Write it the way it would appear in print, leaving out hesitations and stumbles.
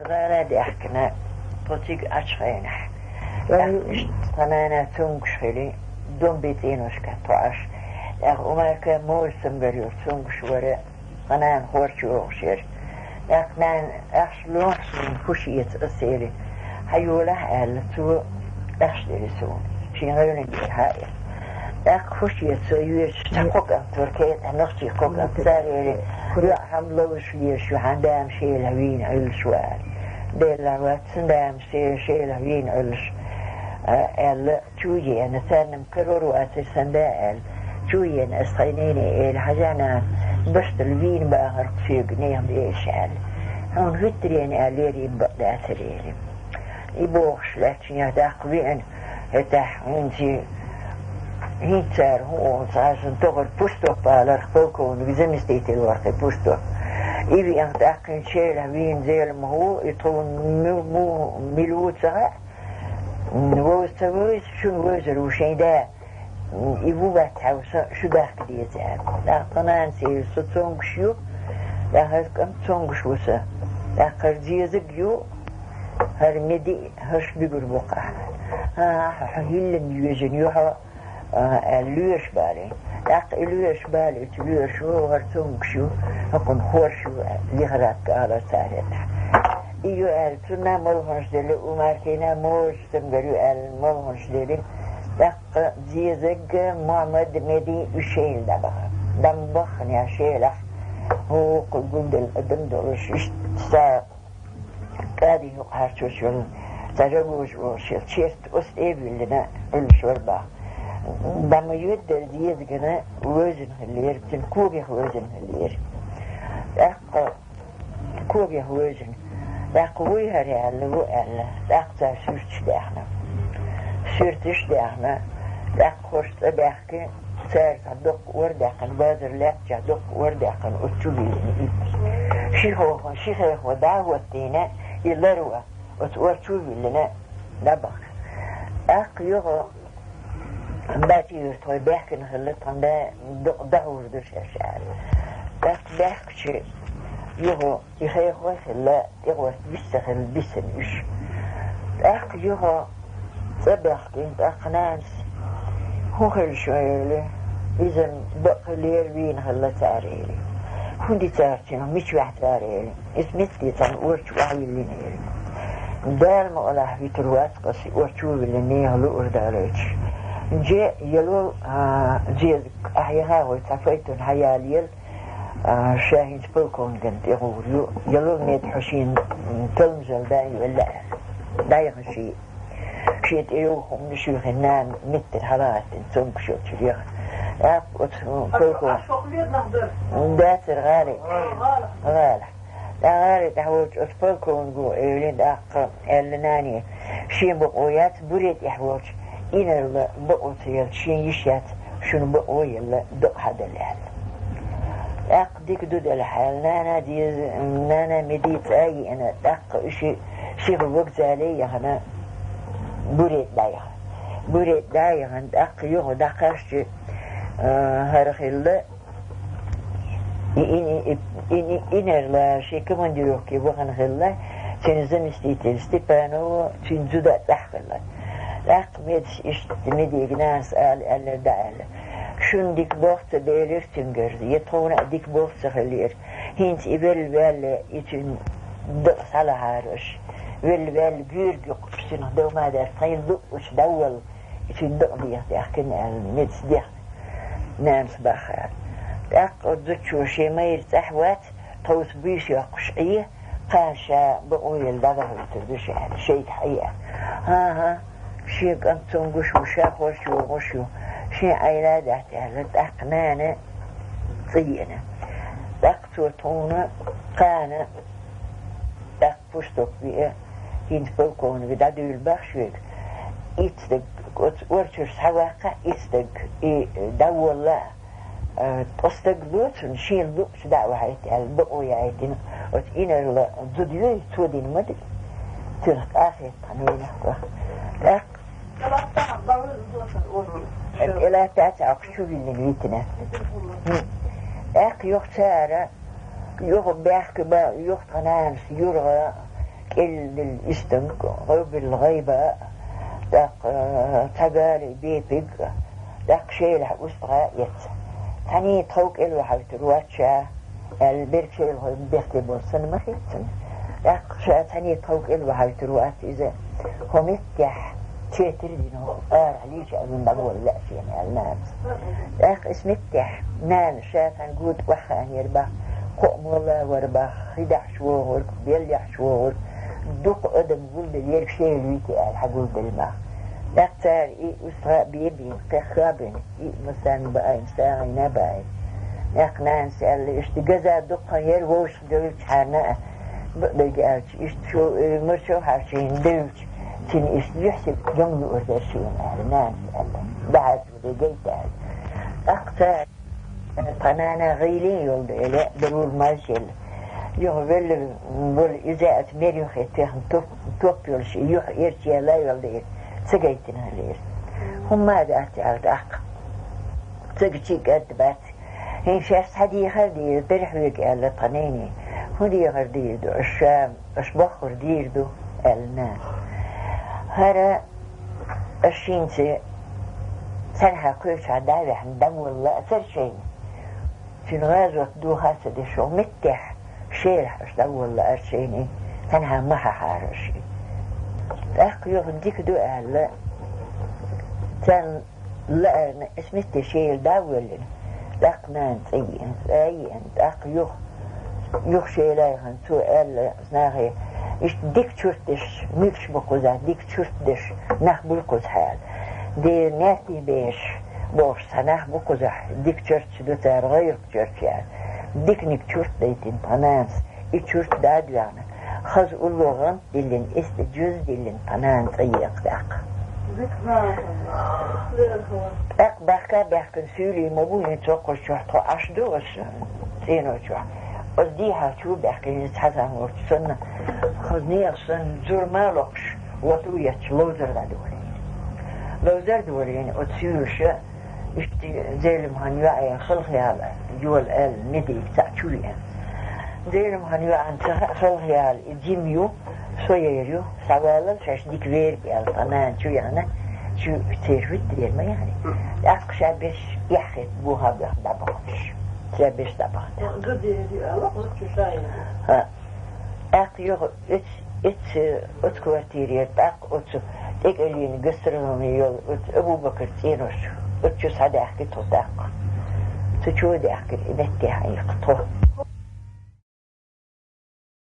غالا دي أحكنا طوتيق أشخينا طنانا تونغش خيلي دون بيتينوش كتوعش أمرك مول سنبريو تونغش ورا طنان خورش وغشير أقنان أحشلون فشية أسيري هيولا أهل تو أحشلي سون شين غيرين بحاية أق فشية سيوش تقوك أم تركيا نختي قوك أم تساريري يا حملوش ليش وحندام شيء لهوين علش وقال ديلا واتسندام شيء لهوين علش ال توجي أنا ثانم كرر وأساسن دال توجي أنا استغنيني الحجانا بس الوين باهر في جنيهم بيشال هون فترين أليري بقى أثريري يبوخش لكن يهداق بين هتاح وانتي هيتسار هو عشان تغر بوستو بالر فوكون بزمستيت الورق بوستو إبي أنت أكن شيء وين زي المهو يطون مو ملوت ساعة وستويس شو وزر وشين ده يبوبات حوسا شو داك دي زاد لا طنان سير ستونغ شو لا هسكم تونغ شوسا لا قرزي زجيو هرمدي هش بيقول بقى هيل يوجنيوها اللوش بالي لا اللوش بالي تلوش هو هرتونغ شو هكون خور شو لغرات على سارتها إيو تنا ملهنش دلي وماركينا موش تنبريو ملهنش دلي دق زيزق محمد مدي وشيل دبخ دمبخن يا شيلخ هو قلقل دلش اشتساق قادي يقهر شوشل تجاوز وشيل شيرت أستيبي لنا الشوربا دم يودر زيزقنا وزن هاللير بتنكوبي وزن هاللير دق كوبي وزن دقوي هريال وقال دقتا سورتش داخنا سورتش داخنا دقوش تباحكي سار صدق ورداقن بازر لا صدق ورداقن أتشوبي شيخ ودعوة تينا يلروا وتشوبي لنا دبخ يغو باتي يرتوي باحكي نخلطهم ده دعور درش أشعال باحكي يهو يخيخوه لا يغوث بيستخل بيسن إيش يهو صباحكي ناس هو خل شوية له إذا بقى ليربين هلا تعريلي هندي تعرتنا مش واحد تعريلي اسمتلي تنقورش وحي اللي نيري دال ما قلح في تروات قصي ورشوب اللي نيه لو أرداليش جاء يلو جيزك أحيها ويتعفيتون حياليل شاهين سبوكون كنت يقول يلو نيت حشين تلمزل داي ولا داي شيء شيء تيوهم نشوف النام متر حالات تنسون شو تشوف فوقون داتر غالي لا غالي تحوج سبوكون جو يريد أق اللناني شيء بقويات بريد يحوج إن البقوتيل شيء يشات شنو بقوي يلا دق هذا الحال أقديك دود الحال نانا مديت أي أنا دق شيء الوقت علي أنا بريد دايها دق يوه دقاش هرخيل إنر لا شيء كمان ديروكي بخن خلا تنزم استيتل ستيبانو تنزودا تحقلا دق مديك ناس قال دعال شون ديك بوقت بيلير تنجر يطون ديك بوقت خلير هينت إبل يتن دقس على هارش بال جير يقصين دو ما دار طين دقش دول يتن دق ديح يحكن المدس ديح نامس بخار أقعد شو شيء ما يرتاحوات توس بيش يقشعيه قاشا بقوي الدغه تردش على شيء حقيقة ها شيء أنتم قشوا شاخوا وغشوا شيء عيلادة تهلت أقنانة طينة دقتوتونا قانا دقفشتك بيه ينتبقون بدادو البخشوك يتدق ورشش حواقع يتدق دو الله تصدق بوت نشيل بوت دعوة هايتي البقوية هايتي وتقين الضديوي تودين مدري تلك آخر قنينة دق إلا تاتعق شو اللي نريتنا أك يختار يغب بيحك با يختنانس يرغى كل الاستنك غرب الغيبة داق تقالي بيبق داق شيلح أسرع يت تاني توك إلو حبت رواتشا البرك شيلح بيختي بوصن ما خيتن داق شا تاني توك إلو حبت روات إذا هم يتح تيتر دينو عليش أبن دقول لا فيني الناس داق اسم يتح نان شاتن قود وحان يربح قوم والله وربح خدع شوهر بيلح شوهر دوق أدم قول يرك شيء لويتي الحقول بالماء دكتور إيه أسرع بيبين كخابين إيه مثلا بقى ساعينا بقى نحن نسأل إشتجازا دوق يروش دولش حنا بقى إشتشو مرشو حاشين دولش تين إشتيحسب جمل أردشين ناس بعد ودقيت أكثر قنانا غيلين يولد إلى ضرور ماشيل يغفل بول إذا أتميريو خيتهم توبيولش يرتي لا يولد سجيتنا ليش هم ماذا أتعرض أق تجتي قد بات هين شاف هدي خردي برحوك على طنيني هدي خردي دو الشام أشبخر ديردو الناس هرا الشينسي سنها كوش عدالة حندم والله أثر شيء في الغازوة دو خاصة دي شو متح شيرح أشدو والله أرشيني سنها محا حارشي أخيو هديك دو أهلا كان لا اسمه تشيل داولن لقنان أي أنت أخيو يخشي سؤال ناغي إيش ديك تشوفتش ميكش بقوزة ديك تشوفتش نخ بلقوز حال دي ناتي بيش بوش سنخ بقوزة ديك تشوفت دو تار غير تشوفت يعني ديك نيك تشوفت ديتين طنانس إي تشوفت دادلانا خز اللغة دلين استجوز دلين طنانس أيق داق بقى بحكن سولي مبوني توقع شوحتو عشدو سينو شوح أصديها شو بحكي يتحسن وقتنا خذني أصلا زور مالوكش وطوية لوزر دورين أتسيوش اشتي زي المهنيوعي خلقي على جوال المدي تاعتولي زي المهنيوعي خلقي على الجيميو سويريو سوالا شاش ديك وير بيالطمان شو يعني شو تيروت دير ما يعني أقشى بيش يحخد بوها بيخدبخش بيش دبخد أقيو ات كوارتيريات ات تقلين قصرهم ات أبو بكر تينوش ات شو سعد أحكي تطاق تشود أحكي نتي حقيقته